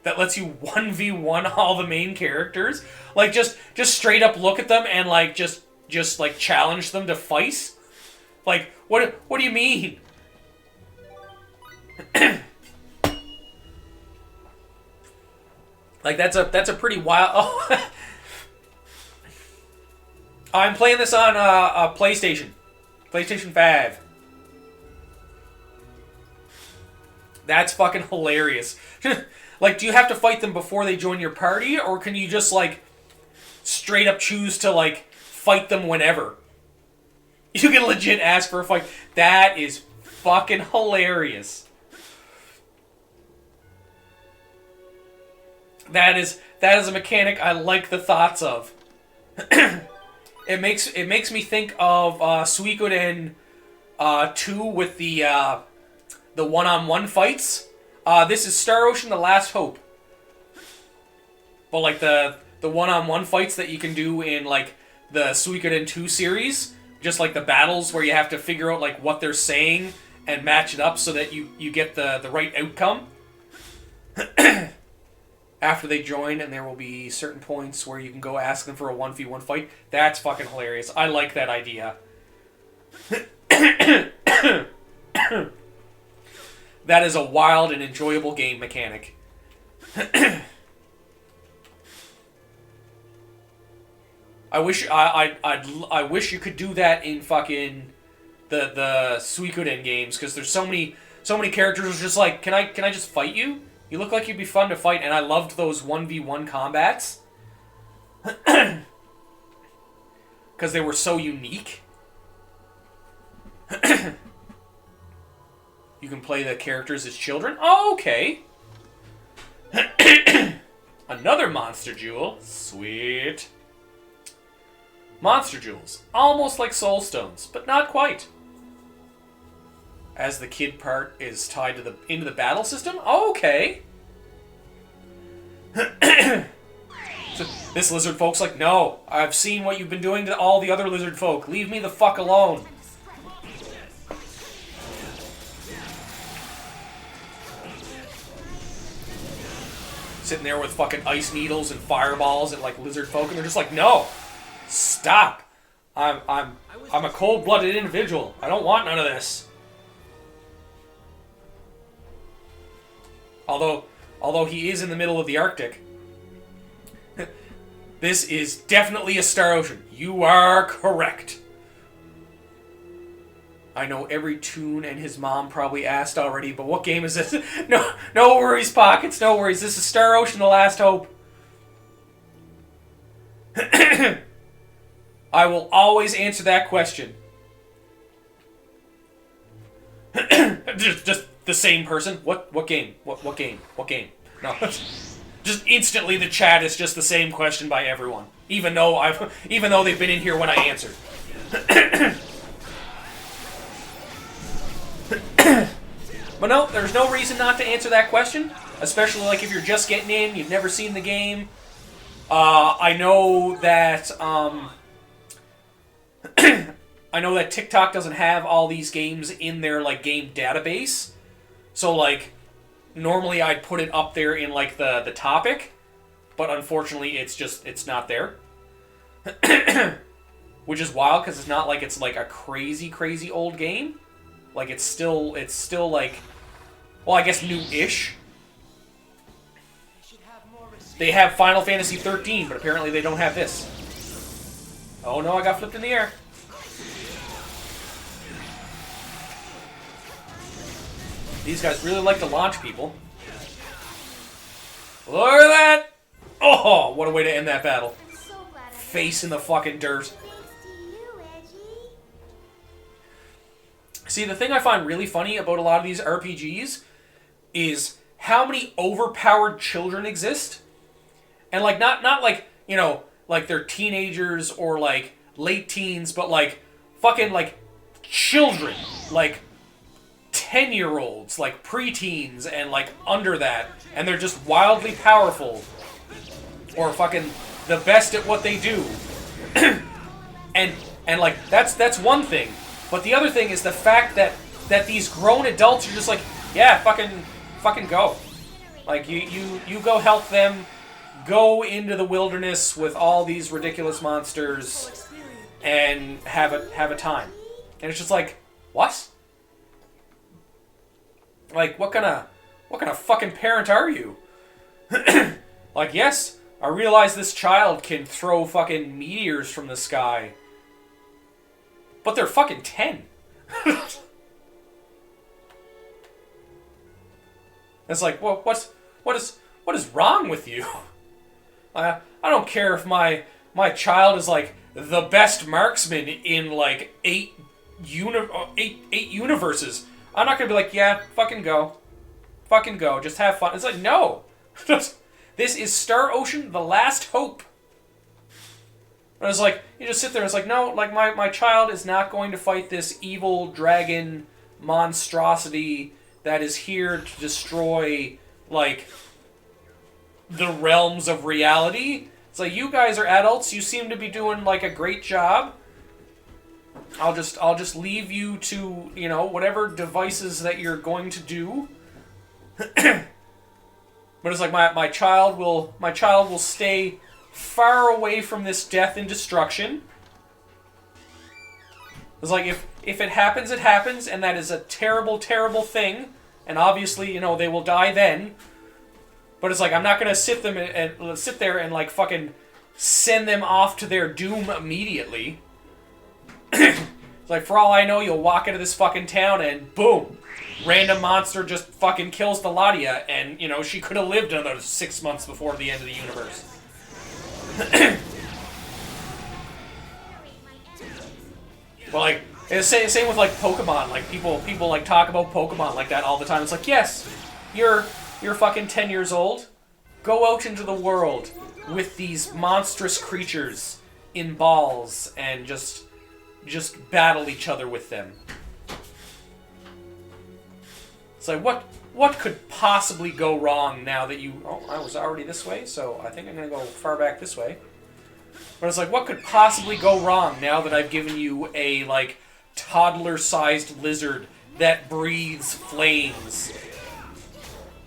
that lets you 1v1 all the main characters. Like, just straight up look at them and, like, just like, challenge them to fight? Like, what do you mean? Like, that's a pretty wild... Oh, I'm playing this on PlayStation. PlayStation 5. That's fucking hilarious. Like, do you have to fight them before they join your party? Or can you just, like, straight up choose to, like, fight them whenever? You can legit ask for a fight. That is fucking hilarious. That is a mechanic I like the thoughts of. It makes me think of Suikoden 2 with the one-on-one fights. This is Star Ocean: The Last Hope. But like the one-on-one fights that you can do in like the Suikoden 2 series, just like the battles where you have to figure out like what they're saying and match it up so that you get the right outcome. After they join, and there will be certain points where you can go ask them for a 1v1 fight. That's fucking hilarious. I like that idea. That is a wild and enjoyable game mechanic. I wish I wish you could do that in fucking the Suikoden games, because there's so many characters who's just like, can I just fight you? You look like you'd be fun to fight, and I loved those 1v1 combats. Because they were so unique. You can play the characters as children? Oh, okay. Another Monster Jewel. Sweet. Monster Jewels. Almost like Soul Stones, but not quite. As the kid part is tied to into the battle system? Oh, okay. So this lizard folk's like, no, I've seen what you've been doing to all the other lizard folk. Leave me the fuck alone. Sitting there with fucking ice needles and fireballs and like lizard folk, and they're just like, no, stop. I'm a cold-blooded individual. I don't want none of this. Although he is in the middle of the Arctic. This is definitely a Star Ocean. You are correct. I know every tune, and his mom probably asked already, but what game is this? No worries, Pockets, no worries. This is Star Ocean: The Last Hope. I will always answer that question. just the same person. What game? What game? What game? No. Just instantly the chat is just the same question by everyone. Even though they've been in here when I answered. But no, there's no reason not to answer that question. Especially like if you're just getting in, you've never seen the game. I know that I know that TikTok doesn't have all these games in their like game database. So like normally I'd put it up there in like the topic, but unfortunately it's not there. Which is wild because it's not like it's like a crazy old game. Like it's still like, well, I guess new-ish. They have Final Fantasy 13, but apparently they don't have this. Oh no, I got flipped in the air. These guys really like to launch people. Look at that! Oh, what a way to end that battle. Face in the fucking dirt. See, the thing I find really funny about a lot of these RPGs is how many overpowered children exist. And like not like, you know, like they're teenagers or like late teens, but like fucking like children, like 10-year-olds, like preteens and like under that, and they're just wildly powerful or fucking the best at what they do. and like that's one thing. But the other thing is the fact that these grown adults are just like, yeah, fucking go. Like, you go help them go into the wilderness with all these ridiculous monsters and have a time. And it's just like, what? Like, what kind of fucking parent are you? Like, yes, I realize this child can throw fucking meteors from the sky, but they're fucking 10. It's like, well, what is wrong with you? I don't care if my child is like the best marksman in like eight universes. I'm not gonna be like, yeah, fucking go, just have fun. It's like, no, this is Star Ocean: The Last Hope. And it's like, you just sit there. It's like, no, like my child is not going to fight this evil dragon monstrosity that is here to destroy, like, the realms of reality. It's like, you guys are adults. You seem to be doing, like, a great job. I'll just leave you to, you know, whatever devices that you're going to do. But it's like, my child will stay far away from this death and destruction. It's like, if it happens, it happens, and that is a terrible, terrible thing. And obviously, you know, they will die then. But it's like, I'm not gonna sit there and like fucking send them off to their doom immediately. It's like, for all I know, you'll walk into this fucking town and boom, random monster just fucking kills the lot of ya, and, you know, she could have lived another 6 months before the end of the universe. Well, like, it's the same with, like, Pokemon. Like, people like, talk about Pokemon like that all the time. It's like, yes, you're fucking 10 years old. Go out into the world with these monstrous creatures in balls and just battle each other with them. It's like, what could possibly go wrong now that you... Oh, I was already this way, so I think I'm going to go far back this way. But it's like, what could possibly go wrong now that I've given you a, like, toddler-sized lizard that breathes flames?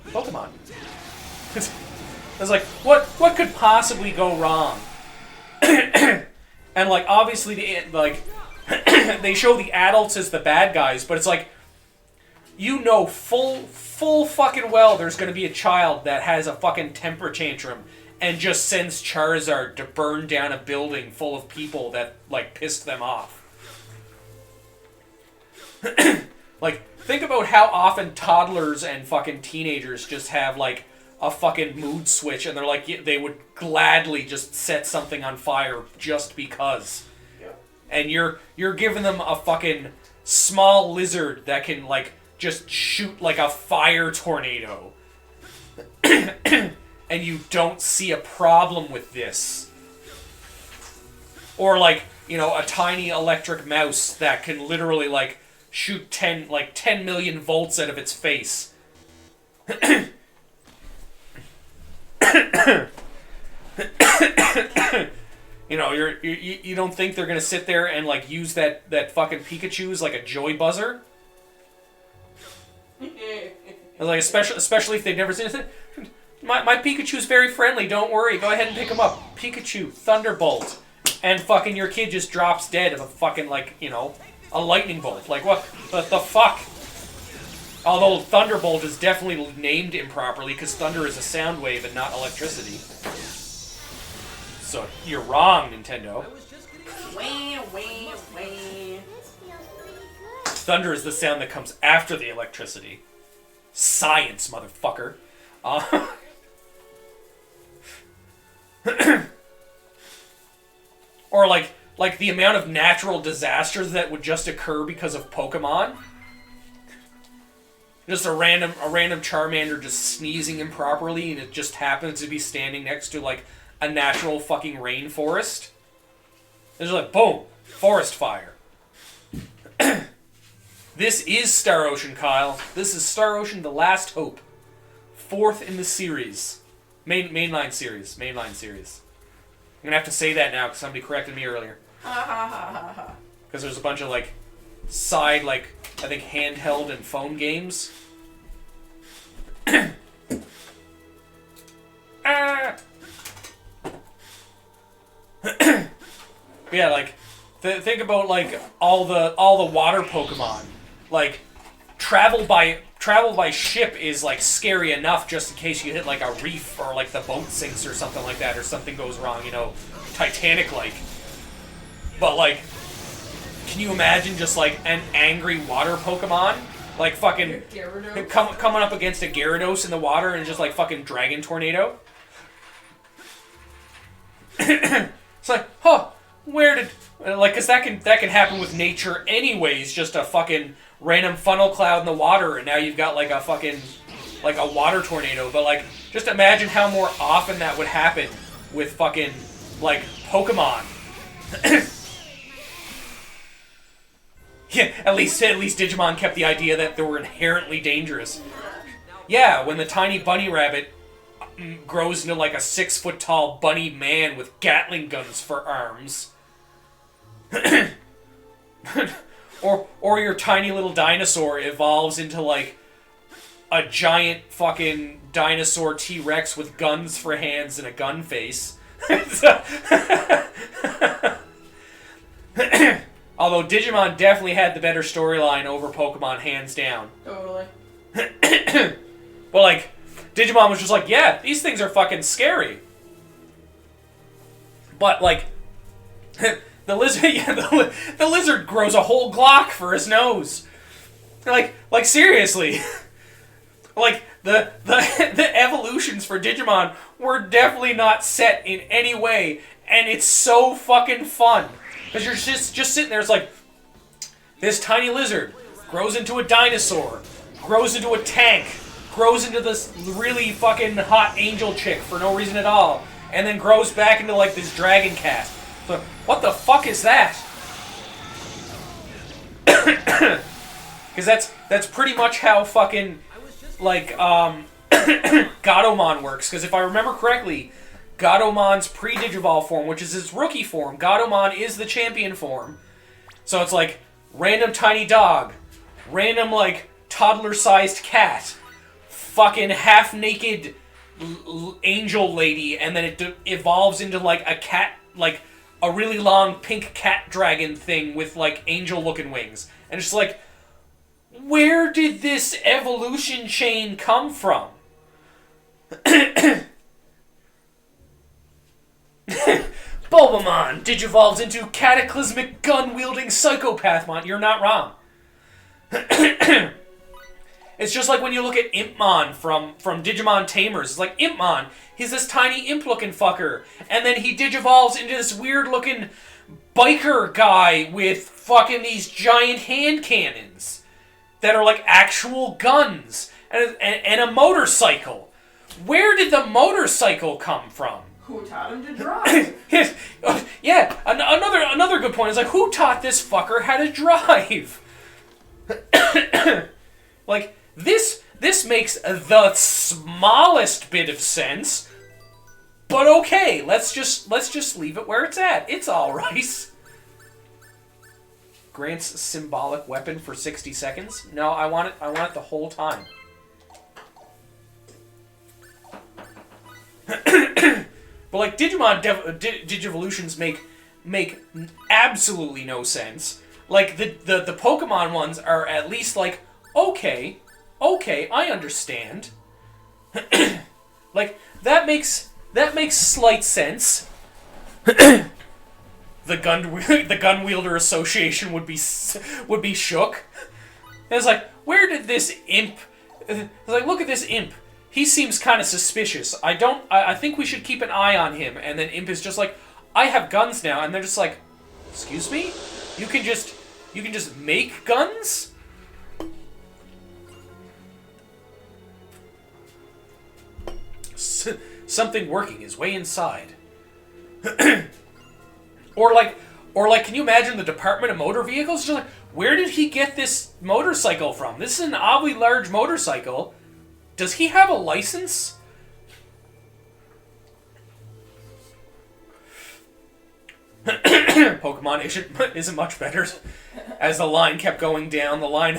Pokemon. It's like, what could possibly go wrong? And, like, obviously, they show the adults as the bad guys, but it's like, you know full fucking well there's gonna be a child that has a fucking temper tantrum and just sends Charizard to burn down a building full of people that, like, pissed them off. Like, think about how often toddlers and fucking teenagers just have, like, a fucking mood switch, and they're like, they would gladly just set something on fire just because. Yeah. And you're giving them a fucking small lizard that can, like, just shoot like a fire tornado. And you don't see a problem with this. Or, like, you know, a tiny electric mouse that can literally, like, shoot 10 million volts out of its face. You know, you don't think they're gonna sit there and, like, use that fucking Pikachu as like a joy buzzer? Like, especially if they've never seen it. My Pikachu's very friendly, don't worry, go ahead and pick him up. Pikachu, Thunderbolt. And fucking your kid just drops dead of a fucking, like, you know, a lightning bolt. Like, what the fuck? Although Thunderbolt is definitely named improperly, because thunder is a sound wave and not electricity. So, you're wrong, Nintendo. Thunder is the sound that comes after the electricity. Science, motherfucker. Or like the amount of natural disasters that would just occur because of Pokemon. Just a random Charmander just sneezing improperly, and it just happens to be standing next to, like, a natural fucking rainforest. It's like, boom, forest fire. This is Star Ocean, Kyle. This is Star Ocean: The Last Hope. 4th in the series. Mainline series. I'm gonna have to say that now because somebody corrected me earlier. Because there's a bunch of, like, side, like, I think handheld and phone games. Yeah, like think about like all the water Pokemon. Like travel by ship is like scary enough just in case you hit like a reef or like the boat sinks or something like that or something goes wrong, you know, Titanic like. But like, can you imagine just like an angry water Pokemon? Like fucking coming up against a Gyarados in the water and just like fucking Dragon Tornado? It's like, huh, where did... Like, because that can happen with nature anyways, just a fucking random funnel cloud in the water, and now you've got like a fucking... like a water tornado. But like, just imagine how more often that would happen with fucking, like, Pokemon. Yeah, at least Digimon kept the idea that they were inherently dangerous. Yeah, when the tiny bunny rabbit grows into like a 6 foot tall bunny man with Gatling guns for arms. or your tiny little dinosaur evolves into like a giant fucking dinosaur T-Rex with guns for hands and a gun face. Although Digimon definitely had the better storyline over Pokemon, hands down. Totally. But like, Digimon was just like, yeah, these things are fucking scary. But like, the lizard, yeah, the lizard grows a whole Glock for his nose. Like seriously. Like the evolutions for Digimon were definitely not set in any way, and it's so fucking fun. Because you're just sitting there, it's like, this tiny lizard grows into a dinosaur, grows into a tank, grows into this really fucking hot angel chick for no reason at all, and then grows back into like this dragon cat. So, what the fuck is that? Because that's pretty much how fucking, like, Gatomon works. Because if I remember correctly, Gatomon's pre-Digivolve form, which is his rookie form, Gatomon is the champion form. So it's like, random tiny dog, random, like, toddler-sized cat, fucking half-naked angel lady, and then it evolves into, like, a cat, like, a really long pink cat dragon thing with, like, angel-looking wings. And it's just like, where did this evolution chain come from? Bulbamon digivolves into cataclysmic gun-wielding psychopathmon. You're not wrong. It's just like when you look at Impmon from Digimon Tamers. It's like, Impmon, he's this tiny imp-looking fucker. And then he digivolves into this weird-looking biker guy with fucking these giant hand cannons that are like actual guns. And a motorcycle. Where did the motorcycle come from? Who taught him to drive? Yeah, another good point is like, who taught this fucker how to drive? Like, this makes the smallest bit of sense, but okay, let's just leave it where it's at. It's all right. Grants symbolic weapon for 60 seconds. No, I want it the whole time. But like, Digimon Digivolutions make absolutely no sense. Like the Pokemon ones are at least like, okay, I understand. Like that makes slight sense. The gun wielder association would be shook. And it's like, where did this imp? It's like, look at this imp. He seems kind of suspicious. I think we should keep an eye on him. And then Imp is just like, I have guns now. And they're just like, excuse me? You can just make guns? Something working is way inside. Or like, can you imagine the Department of Motor Vehicles? Just like, where did he get this motorcycle from? This is an oddly large motorcycle. Does he have a license? Pokemon isn't much better. As the line kept going down, the line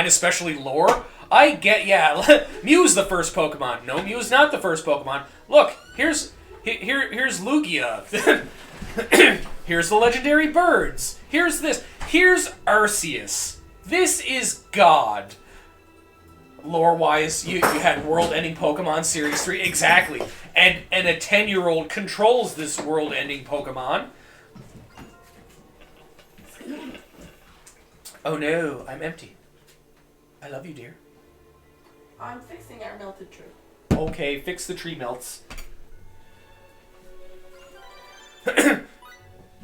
especially lore. I get, yeah, Mew's the first Pokemon. No, Mew's not the first Pokemon. Look, here's Lugia. Here's the legendary birds. Here's this. Here's Arceus. This is God. Lore-wise, you had world-ending Pokemon Series 3. Exactly. And a 10-year-old controls this world-ending Pokemon. Oh no, I'm empty. I love you, dear. I'm fixing our melted tree. Okay, fix the tree melts.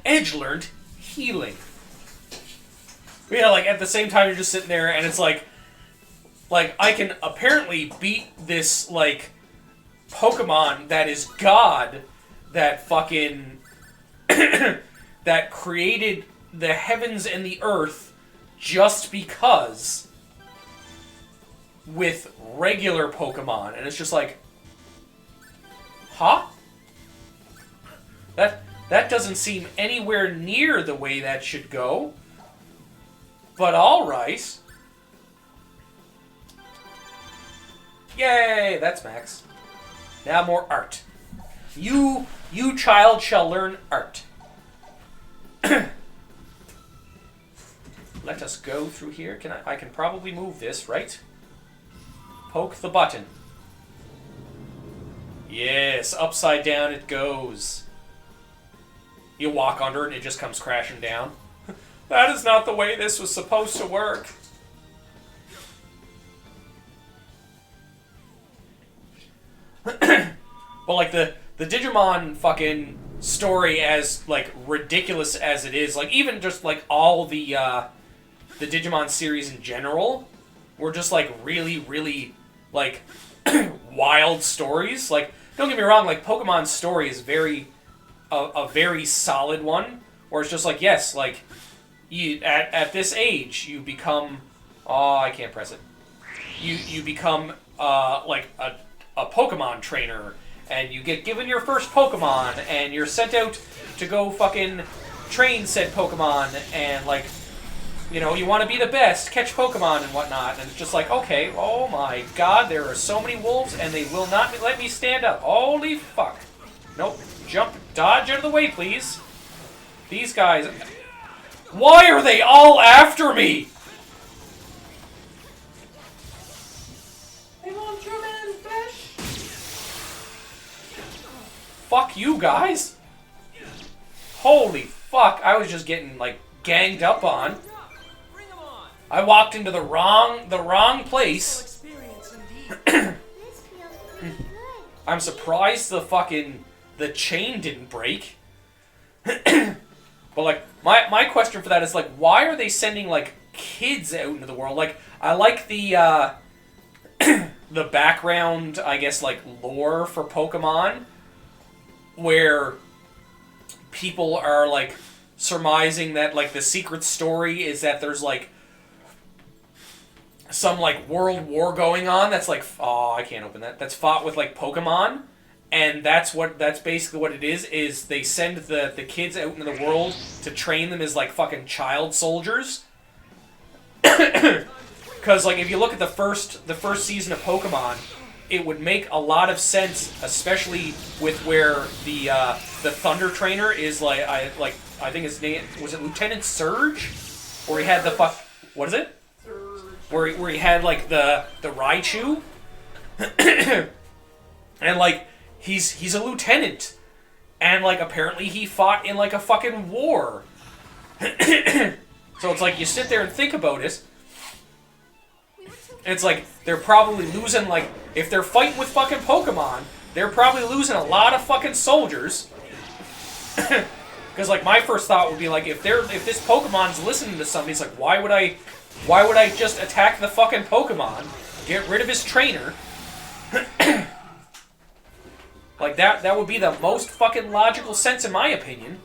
Edge learned healing. Yeah, like at the same time you're just sitting there and it's like I can apparently beat this like Pokemon that is God that fucking that created the heavens and the earth just because with regular Pokemon, and it's just like, huh? That doesn't seem anywhere near the way that should go. But alright. Yay, that's Max. Now more art. You child shall learn art. Let us go through here. I can probably move this, right? Poke the button. Yes, upside down it goes. You walk under it and it just comes crashing down. That is not the way this was supposed to work. But like the Digimon fucking story, as like ridiculous as it is, like even just like all the Digimon series in general were just like really like wild stories. Like don't get me wrong, like Pokemon's story is a very solid one, where it's just like, yes, like you at this age you become I can't press it. You become like a Pokemon trainer, and you get given your first Pokemon, and you're sent out to go fucking train said Pokemon, and like, you know, you want to be the best, catch Pokemon and whatnot, and it's just like, okay, oh my god, there are so many wolves, and they will not let me stand up. Holy fuck. Nope. Jump, dodge out of the way, please. These guys... Why are they all after me? They want human flesh. Fuck you guys. Holy fuck, I was just getting, like, ganged up on. I walked into the wrong place. I'm surprised the chain didn't break. But like my question for that is like, why are they sending like kids out into the world? Like I like the the background, I guess, like lore for Pokemon, where people are like surmising that like the secret story is that there's like some like world war going on that's like, oh, I can't open that. That's fought with like Pokemon, and that's basically what it is they send the kids out into the world to train them as like fucking child soldiers. Cuz like if you look at the first season of Pokemon, it would make a lot of sense, especially with where the Thunder Trainer is like I think his name was it Lieutenant Surge, where he had the what is it? Where he had like the Raichu, and like he's a lieutenant, and like apparently he fought in like a fucking war. So it's like you sit there and think about it, and it's like they're probably losing, like if they're fighting with fucking Pokemon, they're probably losing a lot of fucking soldiers. Because like my first thought would be like, if this Pokemon's listening to somebody, it's like, why would I just attack the fucking Pokemon, get rid of his trainer? Like that would be the most fucking logical sense in my opinion.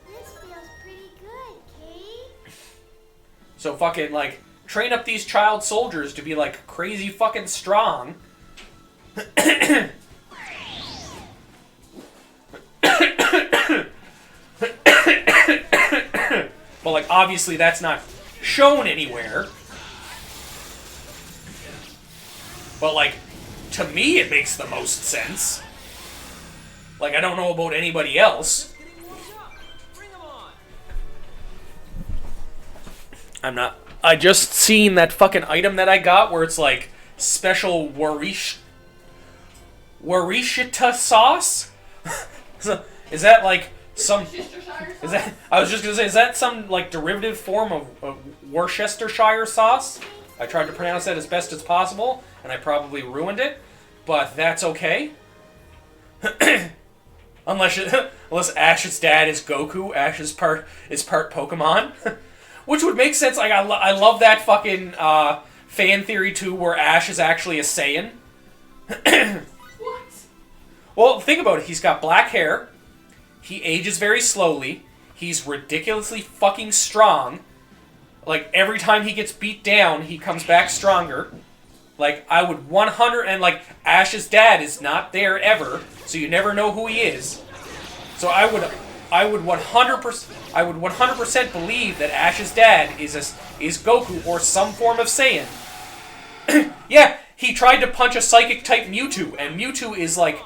This feels pretty good, Kate. So fucking like train up these child soldiers to be like crazy fucking strong. But like obviously that's not shown anywhere. But like to me it makes the most sense. Like I don't know about anybody else. I'm not. I just seen that fucking item that I got where it's like special Warishita sauce. So, is that like some? Is that? I was just gonna say, is that some like derivative form of Worcestershire sauce? I tried to pronounce that as best as possible, and I probably ruined it, but that's okay. Unless Ash's dad is Goku, Ash is part Pokemon, which would make sense. Like I love that fucking fan theory too, where Ash is actually a Saiyan. What? Well, think about it. He's got black hair. He ages very slowly. He's ridiculously fucking strong. Like every time he gets beat down, he comes back stronger. Like I would 100 and like Ash's dad is not there ever, so you never know who he is. So I would 100% believe that Ash's dad is Goku or some form of Saiyan. Yeah, he tried to punch a psychic type Mewtwo, and Mewtwo is like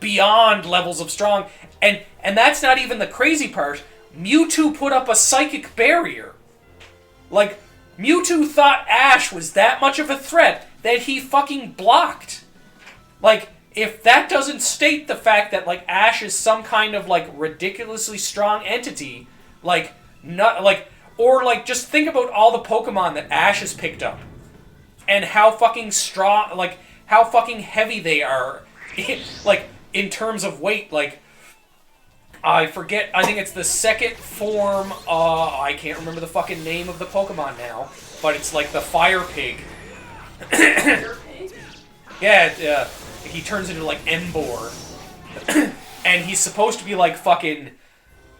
beyond levels of strong, and that's not even the crazy part. Mewtwo put up a psychic barrier. Like Mewtwo thought Ash was that much of a threat that he fucking blocked. Like, if that doesn't state the fact that, like, Ash is some kind of, like, ridiculously strong entity, like, not, like, or, like, just think about all the Pokemon that Ash has picked up. And how fucking strong, like, how fucking heavy they are, like, in terms of weight, like, I forget, I think it's the second form, I can't remember the fucking name of the Pokemon now, but it's, like, the Fire Pig. Yeah, he turns into like Emboar, and he's supposed to be like fucking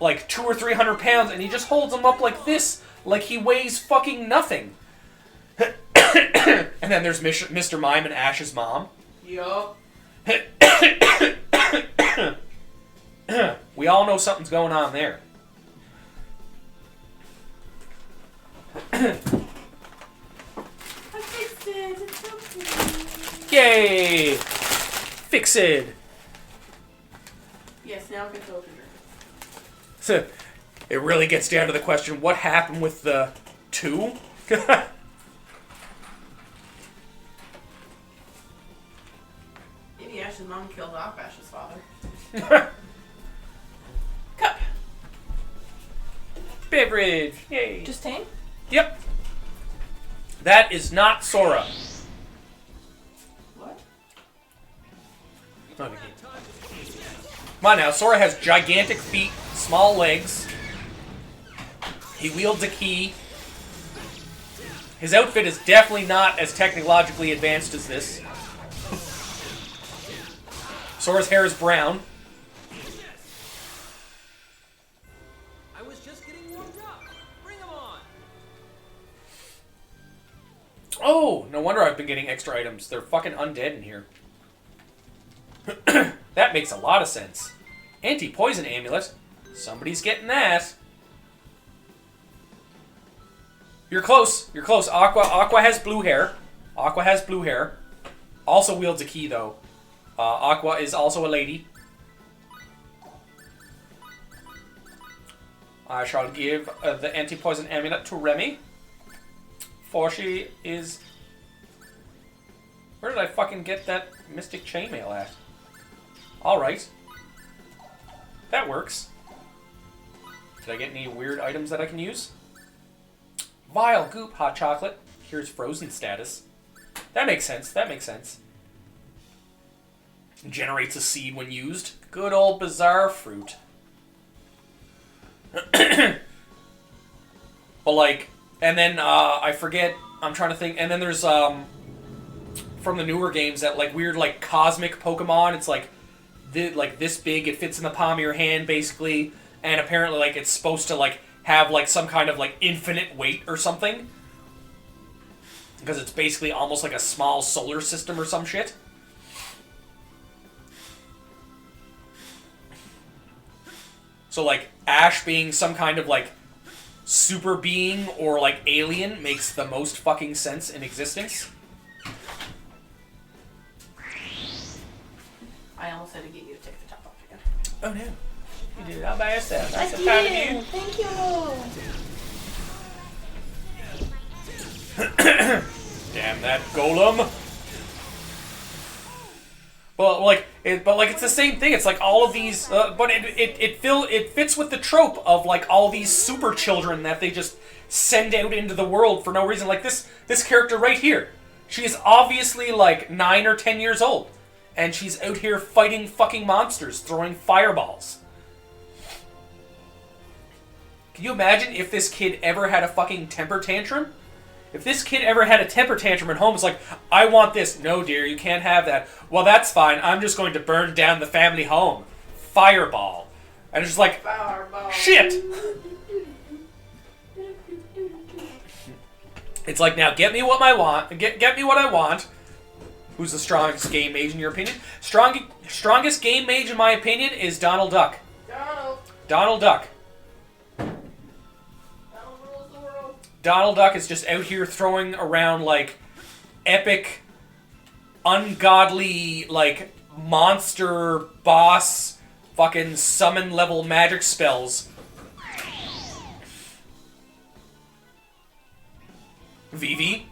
like 200 or 300 pounds, and he just holds him up like this, like he weighs fucking nothing. And then there's Mr. Mime and Ash's mom. Yup. We all know something's going on there. Yay! Fix it! Yes, now I can filter. So, it really gets down to the question, what happened with the 2? Maybe Ash's mom killed off Ash's father. Cup. Beverage! Yay! Just tame? Yep. That is not Sora. What? Not again. Come on now, Sora has gigantic feet, small legs. He wields a key. His outfit is definitely not as technologically advanced as this. Sora's hair is brown. I was just getting warmed up. Bring 'em on. Oh, no wonder I've been getting extra items. They're fucking undead in here. That makes a lot of sense. Anti-poison amulet. Somebody's getting that. You're close. You're close. Aqua has blue hair. Aqua has blue hair. Also wields a key, though. Aqua is also a lady. I shall give the anti-poison amulet to Remy. For she is... Where did I fucking get that Mystic Chainmail at? Alright. That works. Did I get any weird items that I can use? Vile goop, hot chocolate. Here's frozen status. That makes sense. That makes sense. Generates a seed when used. Good old bizarre fruit. But like, and then I forget. I'm trying to think. And then there's from the newer games that like weird like cosmic Pokemon. It's like this big. It fits in the palm of your hand basically. And apparently like it's supposed to like have like some kind of like infinite weight or something. Because it's basically almost like a small solar system or some shit. So like Ash being some kind of like super being or like alien makes the most fucking sense in existence. I almost had to get you to take the top off again. Oh no. You did it all by yourself. I That's so proud of did. you. Thank you. Damn that golem. But like it's the same thing. It's like all of these, but it fits with the trope of like all these super children that they just send out into the world for no reason. Like this character right here, she is obviously like 9 or 10 years old, and she's out here fighting fucking monsters, throwing fireballs. Can you imagine if this kid ever had a fucking temper tantrum? If this kid ever had a temper tantrum at home, it's like, I want this. No, dear, you can't have that. Well, that's fine. I'm just going to burn down the family home. Fireball. And it's just like, Fireball. shit. It's like, now get me what I want. Get me what I want. Who's the strongest game mage in your opinion? Strongest game mage in my opinion is Donald Duck. Donald Duck. Donald Duck is just out here throwing around, like, epic, ungodly, like, monster boss fucking summon level magic spells. Vivi?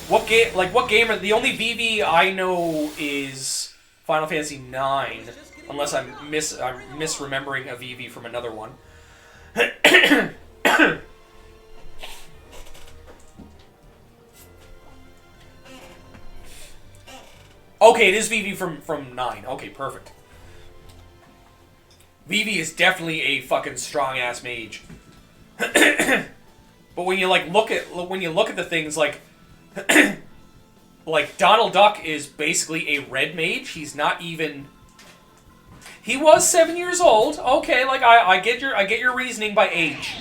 What game, the only Vivi I know is Final Fantasy IX, unless I'm misremembering a Vivi from another one. Okay, it is Vivi from 9. Okay, perfect. Vivi is definitely a fucking strong ass mage. But when you look at the things like like Donald Duck is basically a red mage. He's not even. He was 7 years old. Okay, like I get your reasoning by age.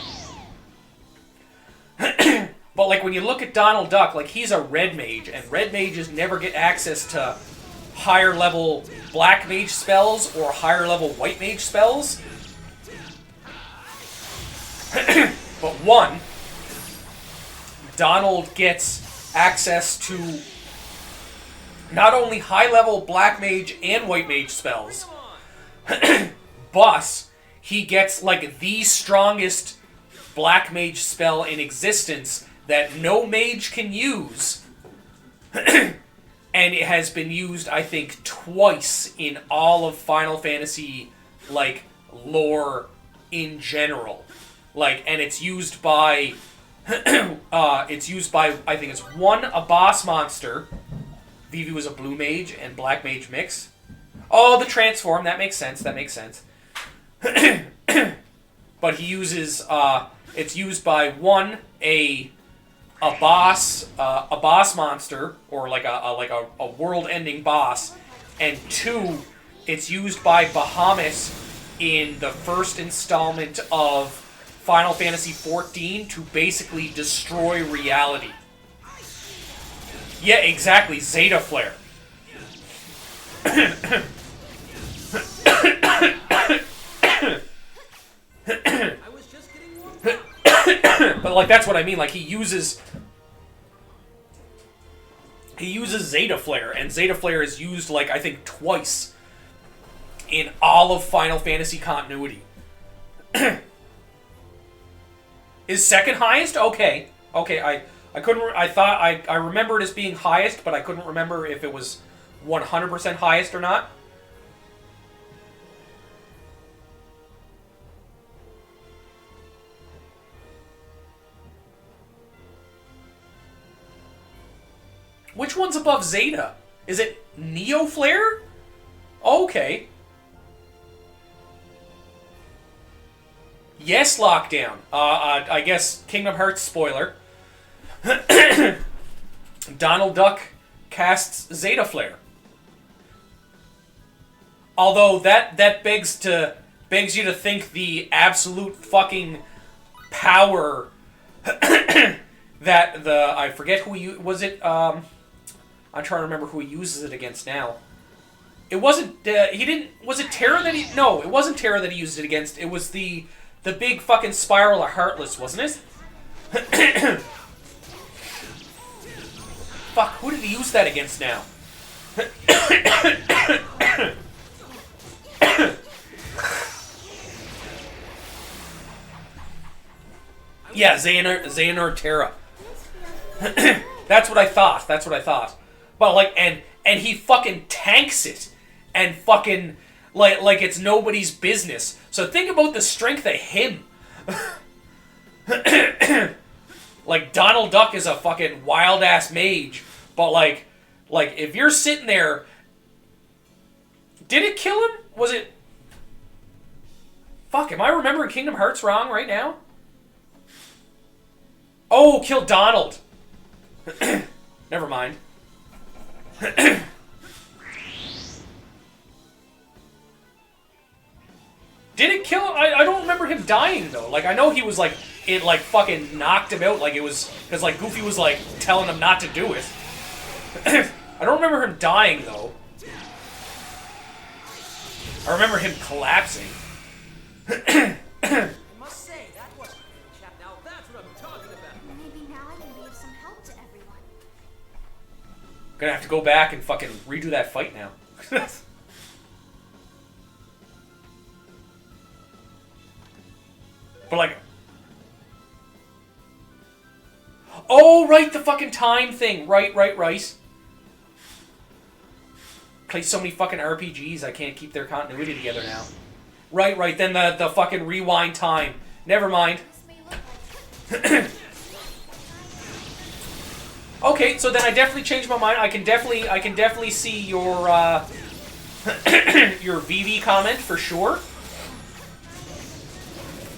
But like when you look at Donald Duck, like he's a red mage, and red mages never get access to higher level black mage spells or higher level white mage spells. But one, Donald gets access to not only high-level black mage and white mage spells, but he gets, like, the strongest black mage spell in existence that no mage can use. And it has been used, I think, twice in all of Final Fantasy, like, lore in general. Like, and it's used by... I think it's one, a boss monster. Vivi was a blue mage and black mage mix. Oh, the transform. That makes sense. But he uses, it's used by one, a boss monster, or like a world-ending boss, and two, it's used by Bahamut in the first installment of Final Fantasy XIV to basically destroy reality. Yeah, exactly. Zeta Flare. I was just getting warmed up. But like that's what I mean. Like he uses Zeta Flare, and Zeta Flare is used like I think twice in all of Final Fantasy continuity. Is second highest? Okay. I couldn't. I thought I remember it as being highest, but I couldn't remember if it was 100% highest or not. Which one's above Zeta? Is it Neo Flare? Okay. Yes, Lockdown. I guess Kingdom Hearts spoiler. Donald Duck casts Zeta Flare. Although that begs you to think the absolute fucking power that I forget who you was it. I'm trying to remember who he uses it against now. It wasn't he didn't was it Terra that he no it wasn't Terra that he used it against. It was the big fucking spiral of Heartless, wasn't it? Fuck, who did he use that against now? Yeah, Xehanort Terra. This feels really good. That's what I thought. That's what I thought. But like, and he fucking tanks it, and fucking like it's nobody's business. So think about the strength of him. Like Donald Duck is a fucking wild ass mage, but like if you're sitting there, did it kill him? Was it? Fuck, am I remembering Kingdom Hearts wrong right now? Oh, kill Donald. Never mind. Did it kill him? I don't remember him dying though. Like I know he was like it like fucking knocked him out. Like it was because like Goofy was like telling him not to do it. I don't remember him dying though. I remember him collapsing. I must say, that was chap. Now that's what I'm talking about. Maybe now I can be of some help to everyone. Gonna have to go back and fucking redo that fight now. But like, oh right, the fucking time thing. Right. Play so many fucking RPGs, I can't keep their continuity together now. Right. Then the fucking rewind time. Never mind. This may look like Okay, so then I definitely changed my mind. I can definitely see your your VV comment for sure.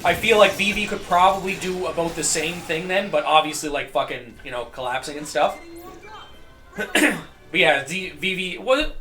I feel like VV could probably do about the same thing then, but obviously like fucking, collapsing and stuff. But yeah, VV was it?